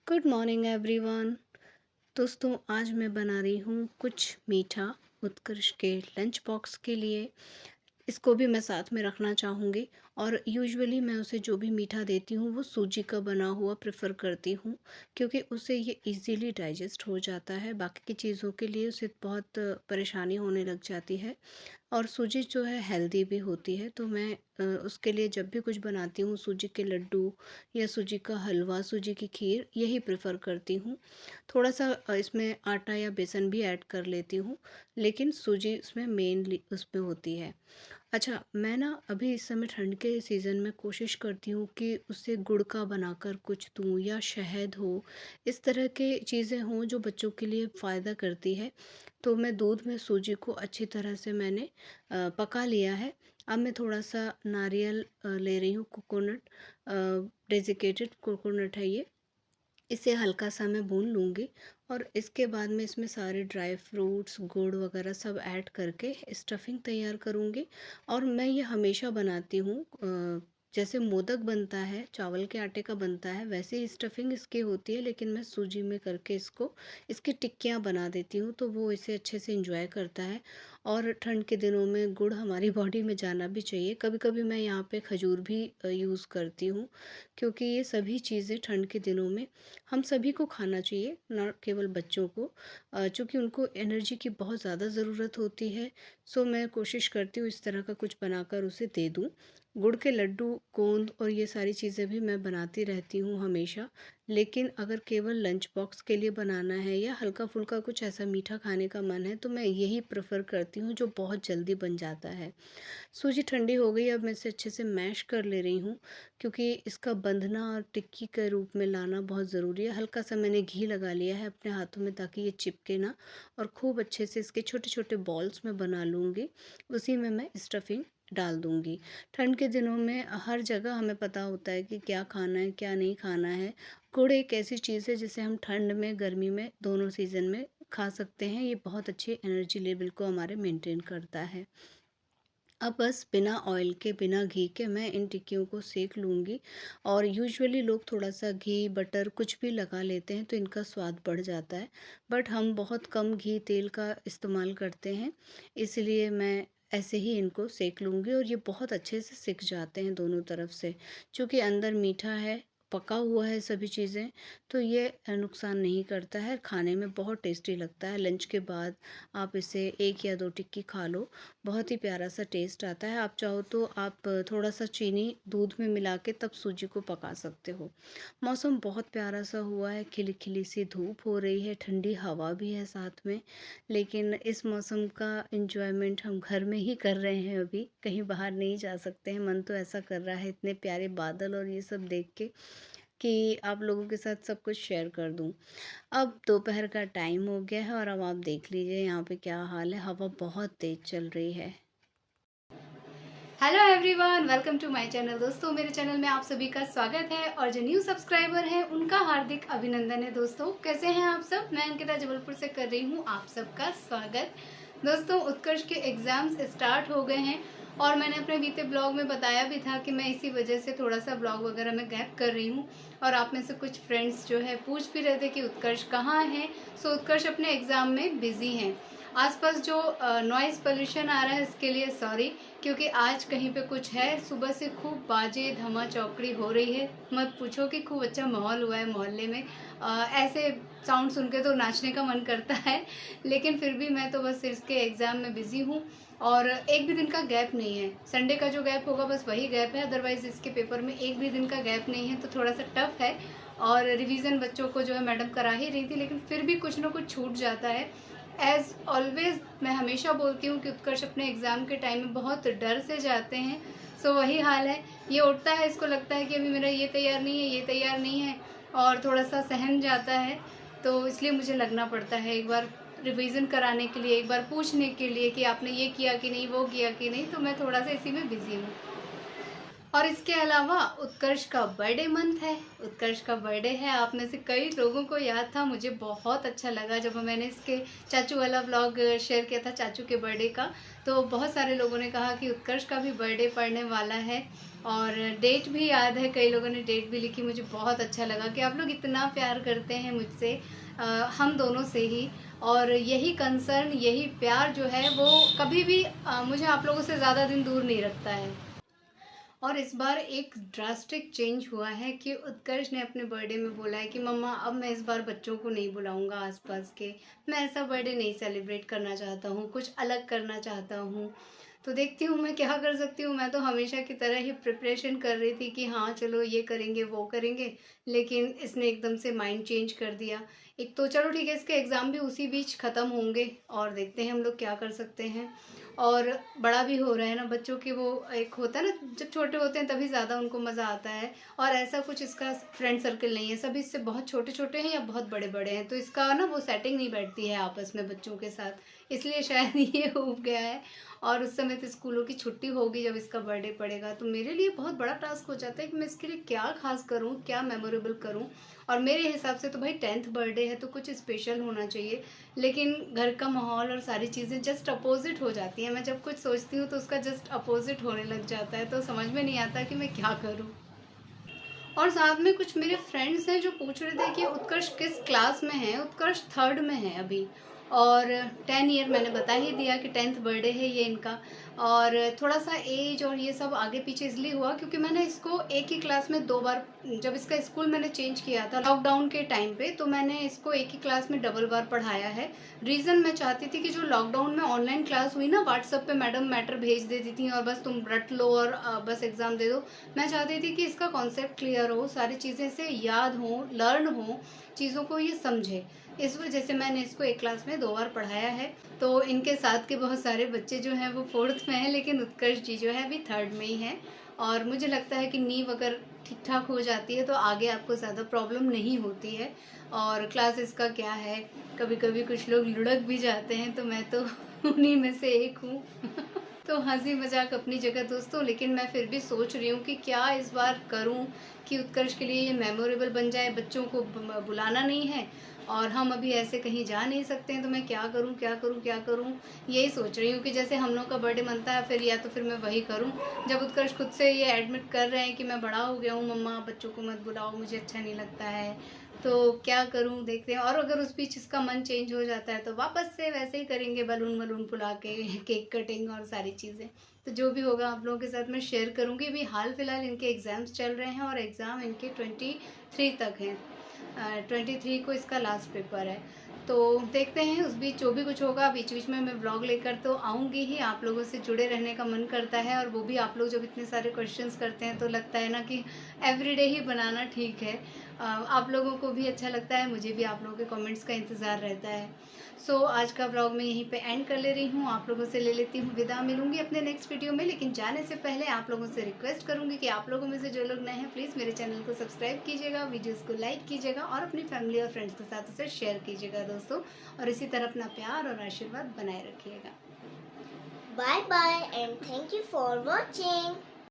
Good morning everyone. दोस्तों, आज मैं बना रही हूँ कुछ मीठा उत्कर्ष के लंच बॉक्स के लिए। इसको भी मैं साथ में रखना चाहूँगी। और यूजुअली मैं उसे जो भी मीठा देती हूँ वो सूजी का बना हुआ प्रेफ़र करती हूँ, क्योंकि उससे ये इजीली डाइजेस्ट हो जाता है। बाकी की चीज़ों के लिए उसे बहुत परेशानी होने लग जाती है। और सूजी जो है हेल्दी भी होती है, तो मैं उसके लिए जब भी कुछ बनाती हूँ सूजी के लड्डू या सूजी का हलवा, सूजी की खीर यही प्रेफ़र करती हूँ। थोड़ा-सा इसमें आटा या बेसन भी ऐड कर लेती हूँ, लेकिन सूजी उसमें मेनली उसमें होती है। अच्छा, मैं ना अभी इस समय ठंड के सीज़न में कोशिश करती हूँ कि उससे गुड़ का बनाकर कुछ दूँ या शहद हो, इस तरह के चीज़ें हों जो बच्चों के लिए फ़ायदा करती है। तो मैं दूध में सूजी को अच्छी तरह से मैंने पका लिया है। अब मैं थोड़ा-सा नारियल ले रही हूँ, कोकोनट डेज़िकेटेड कोकोनट है ये। इसे हल्का-सा मैं भून लूँगी और इसके बाद में इसमें सारे ड्राई फ्रूट्स, गुड़ वगैरह सब ऐड करके स्टफ़िंग तैयार करूँगी। और मैं ये हमेशा बनाती हूँ, जैसे मोदक बनता है, चावल के आटे का बनता है, वैसे ही स्टफ़िंग इसकी होती है, लेकिन मैं सूजी में करके इसको इसकी टिक्कियाँ बना देती हूँ, तो वो इसे अच्छे से एन्जॉय करता है। और ठंड के दिनों में गुड़ हमारी बॉडी में जाना भी चाहिए। कभी-कभी मैं यहाँ पे खजूर भी यूज़ करती हूँ, क्योंकि ये सभी चीज़ें ठंड के दिनों में हम सभी को खाना चाहिए, ना केवल बच्चों को, चूँकि उनको एनर्जी की बहुत ज़्यादा ज़रूरत होती है। सो मैं कोशिश करती हूँ इस तरह का कुछ बनाकर उसे दे दूँ। गुड़ के लड्डू, गोंद और ये सारी चीज़ें भी मैं बनाती रहती हूँ हमेशा। लेकिन अगर केवल लंच बॉक्स के लिए बनाना है या हल्का-फुल्का कुछ ऐसा मीठा खाने का मन है, तो मैं यही प्रेफ़र करती हूँ जो बहुत जल्दी बन जाता है। सूजी ठंडी हो गई, अब मैं इसे अच्छे से मैश कर ले रही हूँ, क्योंकि इसका बंधना और टिक्की के रूप में लाना बहुत ज़रूरी है। हल्का सा मैंने घी लगा लिया है अपने हाथों में, ताकि ये चिपके ना। और खूब अच्छे से इसके छोटे-छोटे बॉल्स मैं बना लूँगी। उसी में मैं स्टफिंग डाल दूँगी। ठंड के दिनों में हर जगह हमें पता होता है कि क्या खाना है, क्या नहीं खाना है। गुड़ एक ऐसी चीज़ है जिसे हम ठंड में, गर्मी में, दोनों सीज़न में खा सकते हैं। ये बहुत अच्छी एनर्जी लेवल को हमारे मेंटेन करता है। अब बस बिना ऑयल के, बिना घी के मैं इन टिक्कियों को सेक लूँगी। और यूजुअली लोग थोड़ा-सा घी, बटर कुछ भी लगा लेते हैं तो इनका स्वाद बढ़ जाता है। बट हम बहुत कम घी, तेल का इस्तेमाल करते हैं, इसलिए मैं ऐसे ही इनको सेक लूँगी और ये बहुत अच्छे से सिक जाते हैं दोनों तरफ से। चूँकि अंदर मीठा है, पका हुआ है सभी चीज़ें, तो ये नुकसान नहीं करता है, खाने में बहुत टेस्टी लगता है। लंच के बाद आप इसे 1 या 2 टिक्की खा लो, बहुत ही प्यारा सा टेस्ट आता है। आप चाहो तो आप थोड़ा-सा चीनी दूध में मिला के तब सूजी को पका सकते हो। मौसम बहुत प्यारा सा हुआ है, खिली-खिली सी धूप हो रही है, ठंडी हवा भी है साथ में। लेकिन इस मौसम का एन्जॉयमेंट हम घर में ही कर रहे हैं अभी, कहीं बाहर नहीं जा सकते हैं। मन तो ऐसा कर रहा है इतने प्यारे बादल और ये सब देख के, कि आप लोगों के साथ सब कुछ शेयर कर दूँ। अब दोपहर का टाइम हो गया है और अब आप देख लीजिए यहाँ पे क्या हाल है, हवा बहुत तेज़ चल रही है। Hello everyone, welcome to my channel. दोस्तों, मेरे चैनल में आप सभी का स्वागत है और जो न्यू सब्सक्राइबर हैं उनका हार्दिक अभिनंदन है। दोस्तों, कैसे हैं आप सब? मैं अंकिता जबलपुर से कर रही हूँ आप सबका स्वागत। दोस्तों, उत्कर्ष के एग्जाम्स स्टार्ट हो गए हैं और मैंने अपने बीते ब्लॉग में बताया भी था कि मैं इसी वजह से थोड़ा सा ब्लॉग वगैरह में गैप कर रही हूँ। और आप में से कुछ फ्रेंड्स जो है पूछ भी रहे थे कि उत्कर्ष कहाँ है। सो उत्कर्ष अपने एग्जाम में बिजी हैं। आसपास जो नॉइज़ पोल्यूशन आ रहा है इसके लिए सॉरी, क्योंकि आज कहीं पे कुछ है। सुबह से खूब बाजे धमा चौकड़ी हो रही है, मत पूछो कि खूब अच्छा माहौल हुआ है मोहल्ले में। ऐसे साउंड सुन के तो नाचने का मन करता है, लेकिन फिर भी मैं तो बस इसके एग्ज़ाम में बिज़ी हूँ। और एक भी दिन का गैप नहीं है, संडे का जो गैप होगा बस वही गैप है, अदरवाइज़ इसके पेपर में एक भी दिन का गैप नहीं है, तो थोड़ा सा टफ है। और रिवीजन बच्चों को जो है मैडम करा ही रही थी, लेकिन फिर भी कुछ ना कुछ छूट जाता है। एज़ ऑलवेज मैं हमेशा बोलती हूँ कि उत्कर्ष अपने एग्ज़ाम के टाइम में बहुत डर से जाते हैं। सो वही हाल है, ये उठता है, इसको लगता है कि अभी मेरा ये तैयार नहीं है, ये तैयार नहीं है, और थोड़ा सा सहम जाता है। तो इसलिए मुझे लगना पड़ता है एक बार रिवीजन कराने के लिए, एक बार पूछने के लिए कि आपने ये किया कि नहीं, वो किया कि नहीं। तो मैं थोड़ा सा इसी में बिज़ी हूँ। और इसके अलावा उत्कर्ष का बर्थडे मंथ है, उत्कर्ष का बर्थडे है। आप में से कई लोगों को याद था, मुझे बहुत अच्छा लगा जब मैंने इसके चाचू वाला व्लॉग शेयर किया था चाचू के बर्थडे का। तो बहुत सारे लोगों ने कहा कि उत्कर्ष का भी बर्थडे पड़ने वाला है और डेट भी याद है, कई लोगों ने डेट भी लिखी। मुझे बहुत अच्छा लगा कि आप लोग इतना प्यार करते हैं मुझसे, हम दोनों से ही। और यही कंसर्न, यही प्यार जो है वो कभी भी मुझे आप लोगों से ज़्यादा दिन दूर नहीं रखता है। और इस बार एक ड्रास्टिक चेंज हुआ है कि उत्कर्ष ने अपने बर्थडे में बोला है कि मम्मा अब मैं इस बार बच्चों को नहीं बुलाऊंगा आसपास के, मैं ऐसा बर्थडे नहीं सेलिब्रेट करना चाहता हूँ, कुछ अलग करना चाहता हूँ। तो देखती हूँ मैं क्या कर सकती हूँ। मैं तो हमेशा की तरह ही प्रिपरेशन कर रही थी कि हाँ चलो ये करेंगे वो करेंगे, लेकिन इसने एकदम से माइंड चेंज कर दिया। एक तो चलो ठीक है, इसके एग्ज़ाम भी उसी बीच ख़त्म होंगे और देखते हैं हम लोग क्या कर सकते हैं। और बड़ा भी हो रहा है ना, बच्चों के वो एक होता है ना, जब छोटे होते हैं तभी ज़्यादा उनको मज़ा आता है। और ऐसा कुछ इसका फ्रेंड सर्कल नहीं है, सभी इससे बहुत छोटे छोटे हैं या बहुत बड़े बड़े हैं, तो इसका ना वो सेटिंग नहीं बैठती है आपस में बच्चों के साथ, इसलिए शायद ये ऊब गया है। और उस समय तो स्कूलों की छुट्टी होगी जब इसका बर्थडे पड़ेगा, तो मेरे लिए बहुत बड़ा टास्क हो जाता है कि मैं इसके लिए क्या खास करूँ, क्या मेमोरेबल करूँ। और मेरे हिसाब से तो भाई 10th बर्थडे है तो कुछ स्पेशल होना चाहिए, लेकिन घर का माहौल और सारी चीज़ें जस्ट अपोजिट हो जाती हैं। मैं जब कुछ सोचती हूँ तो उसका जस्ट अपोजिट होने लग जाता है, तो समझ में नहीं आता कि मैं क्या करूँ। और साथ में कुछ मेरे फ्रेंड्स हैं जो पूछ रहे थे कि उत्कर्ष किस क्लास में है। उत्कर्ष 3rd में है अभी, और 10 ईयर मैंने बता ही दिया कि 10th बर्थडे है ये इनका। और थोड़ा सा एज और ये सब आगे पीछे इसलिए हुआ क्योंकि मैंने इसको एक ही क्लास में 2 बार, जब इसका स्कूल मैंने चेंज किया था लॉकडाउन के टाइम पे, तो मैंने इसको एक ही क्लास में डबल बार पढ़ाया है। रीज़न मैं चाहती थी कि जो लॉकडाउन में ऑनलाइन क्लास हुई ना, व्हाट्सएप पे मैडम मैटर भेज देती थी और बस तुम रट लो और बस एग्ज़ाम दे दो। मैं चाहती थी कि इसका कॉन्सेप्ट क्लियर हो, सारी चीज़ें से याद हो, लर्न हो, चीज़ों को ये समझे। इस वजह से मैंने इसको एक क्लास में 2 बार पढ़ाया है। तो इनके साथ के बहुत सारे बच्चे जो हैं वो 4th में हैं, लेकिन उत्कर्ष जी जो है अभी 3rd में ही है। और मुझे लगता है कि नींव अगर ठीक ठाक हो जाती है तो आगे आपको ज़्यादा प्रॉब्लम नहीं होती है। और क्लास इसका क्या है, कभी कभी कुछ लोग लुढ़क भी जाते हैं, तो मैं तो उन्हीं में से एक हूँ। तो हंसी मजाक अपनी जगह दोस्तों, लेकिन मैं फिर भी सोच रही हूँ कि क्या इस बार करूँ कि उत्कर्ष के लिए ये मेमोरेबल बन जाए। बच्चों को बुलाना नहीं है और हम अभी ऐसे कहीं जा नहीं सकते हैं, तो मैं क्या करूँ क्या करूँ क्या करूँ, यही सोच रही हूँ कि जैसे हम लोग का बर्थडे मनता है फिर, या तो फिर मैं वही करूँ। जब उत्कर्ष खुद से ये एडमिट कर रहे हैं कि मैं बड़ा हो गया हूँ मम्मा, बच्चों को मत बुलाओ, मुझे अच्छा नहीं लगता है, तो क्या करूं देखते हैं। और अगर उस बीच इसका मन चेंज हो जाता है तो वापस से वैसे ही करेंगे, बलून वलून फुला के केक कटिंग और सारी चीज़ें। तो जो भी होगा आप लोगों के साथ मैं शेयर करूंगी। अभी हाल फिलहाल इनके एग्ज़ाम्स चल रहे हैं और एग्ज़ाम इनके 23 तक हैं। 23 को इसका लास्ट पेपर है। तो देखते हैं उस बीच जो भी कुछ होगा, बीच बीच में मैं व्लॉग लेकर तो आऊँगी ही। आप लोगों से जुड़े रहने का मन करता है, और वो भी आप लोग जब इतने सारे क्वेश्चंस करते हैं तो लगता है ना कि एवरीडे ही बनाना ठीक है। आप लोगों को भी अच्छा लगता है, मुझे भी आप लोगों के कमेंट्स का इंतज़ार रहता है। सो आज का व्लॉग मैं यहीं पे एंड कर ले रही हूँ, आप लोगों से ले लेती हूँ विदा। मिलूंगी अपने नेक्स्ट वीडियो में, लेकिन जाने से पहले आप लोगों से रिक्वेस्ट करूँगी कि आप लोगों में से जो लोग नए हैं प्लीज़ मेरे चैनल को सब्सक्राइब कीजिएगा, वीडियोज़ को लाइक कीजिएगा और अपनी फैमिली और फ्रेंड्स के साथ उसे शेयर कीजिएगा दोस्तों। और इसी तरह अपना प्यार और आशीर्वाद बनाए रखिएगा। Bye bye and thank you for watching.